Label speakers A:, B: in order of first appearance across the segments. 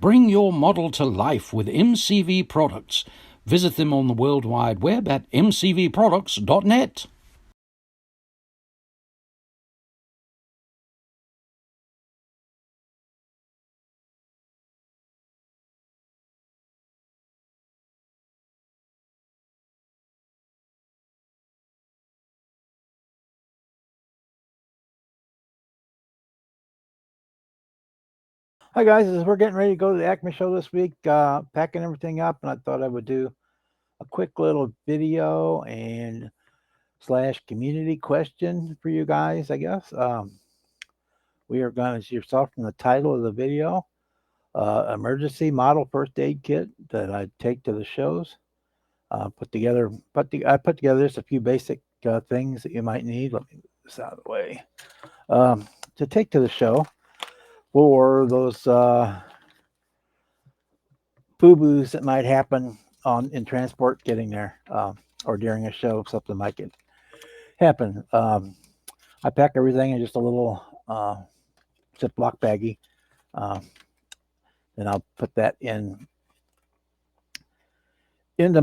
A: Bring your model to life with MCV Products. Visit them on the World Wide Web at mcvproducts.net.
B: Hi guys, as we're getting ready to go to the Acme show this week, packing everything up, and I thought I would do a quick little video and slash community question for you guys, I guess. We are going to, as you saw from the title of the video, emergency model first aid kit that I take to the shows. I put together just a few basic things that you might need. Let me move this out of the way. To take to the show for those boo-boos that might happen in transport getting there, or during a show, something might happen. I pack everything in just a little Ziploc baggie. Then I'll put that into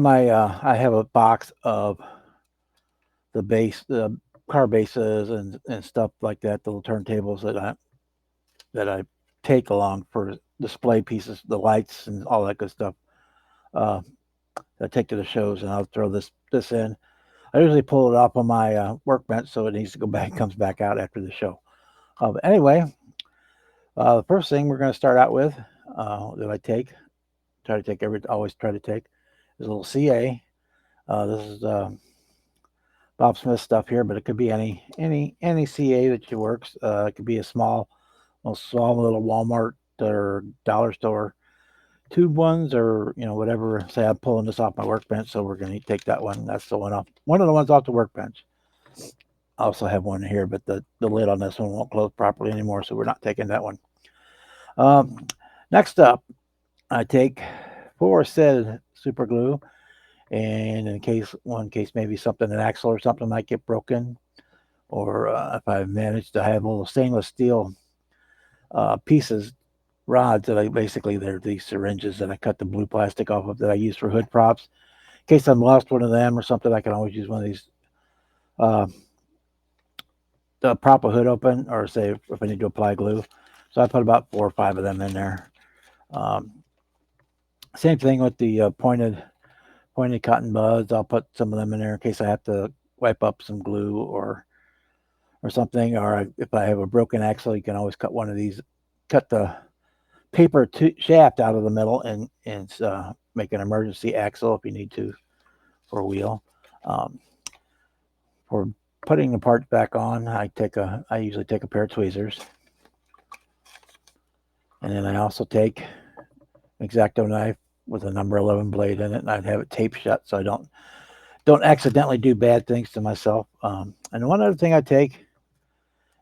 B: my. I have a box of the car bases and stuff like that, the little turntables that I take along for display pieces, the lights and all that good stuff. I take to the shows, and I'll throw this in. I usually pull it off on my workbench, so it needs to go back, comes back out after the show. But anyway, the first thing we're going to start out with that I always try to take is a little CA. This is Bob Smith stuff here, but it could be any CA that you works. It could be a small little Walmart or dollar store tube ones, or whatever. Say I'm pulling this off my workbench, so we're going to take that one. That's the one of the ones off the workbench. I also have one here, but the lid on this one won't close properly anymore, so we're not taking that one. Next up, I take 4 said super glue, and in case maybe an axle or something might get broken, or if I manage to have little stainless steel pieces, rods that they're these syringes that I cut the blue plastic off of that I use for hood props. In case I'm lost one of them or something, I can always use one of these to prop a hood open, or say if I need to apply glue. So I put about 4 or 5 of them in there. Same thing with the pointed cotton buds. I'll put some of them in there in case I have to wipe up some glue or something. Or if I have a broken axle, you can always cut one of these, cut the paper shaft out of the middle, and make an emergency axle if you need to for a wheel. For putting the parts back on, I usually take a pair of tweezers, and then I also take an X-Acto knife with a number 11 blade in it, and I'd have it taped shut so I don't accidentally do bad things to myself. And one other thing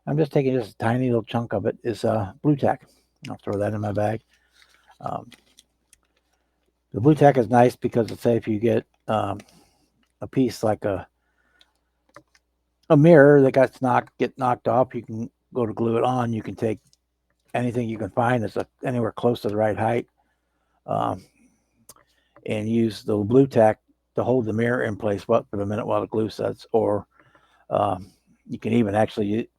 B: I'm just taking just a tiny little chunk of it, is blue tack. I'll throw that in my bag. The blue tack is nice because, let's say if you get a piece like a mirror that get knocked off, you can go to glue it on. You can take anything you can find that's anywhere close to the right height, and use the blue tack to hold the mirror in place for the minute while the glue sets. Or you can even actually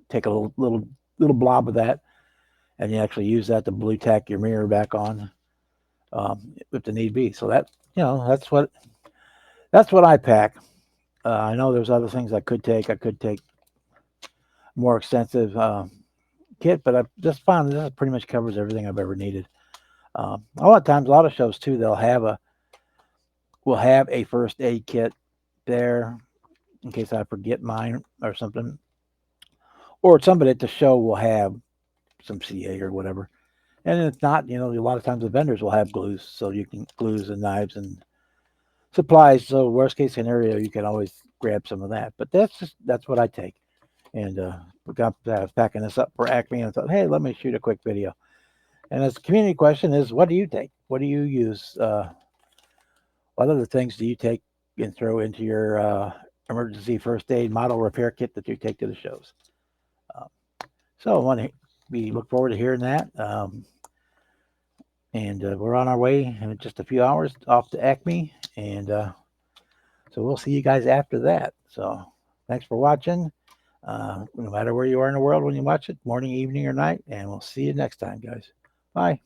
B: take a little blob of that, and you actually use that to blue tack your mirror back on, if the need be. So that's what I pack. I know there's other things I could take. I could take more extensive kit, but I've just found this pretty much covers everything I've ever needed. A lot of shows too, will have a first aid kit there in case I forget mine or something, or somebody at the show will have some CA or whatever. And if not, a lot of times the vendors will have glues, so you can glues and knives and supplies. So worst case scenario, you can always grab some of that. But that's what I take. And I was packing this up for Acme, and I thought, hey, let me shoot a quick video. And this community question is, what do you take? What do you use? What other things do you take and throw into your emergency first aid model repair kit that you take to the shows? So we look forward to hearing that. And we're on our way in just a few hours off to Acme. And so we'll see you guys after that. So thanks for watching. No matter where you are in the world when you watch it, morning, evening, or night. And we'll see you next time, guys. Bye.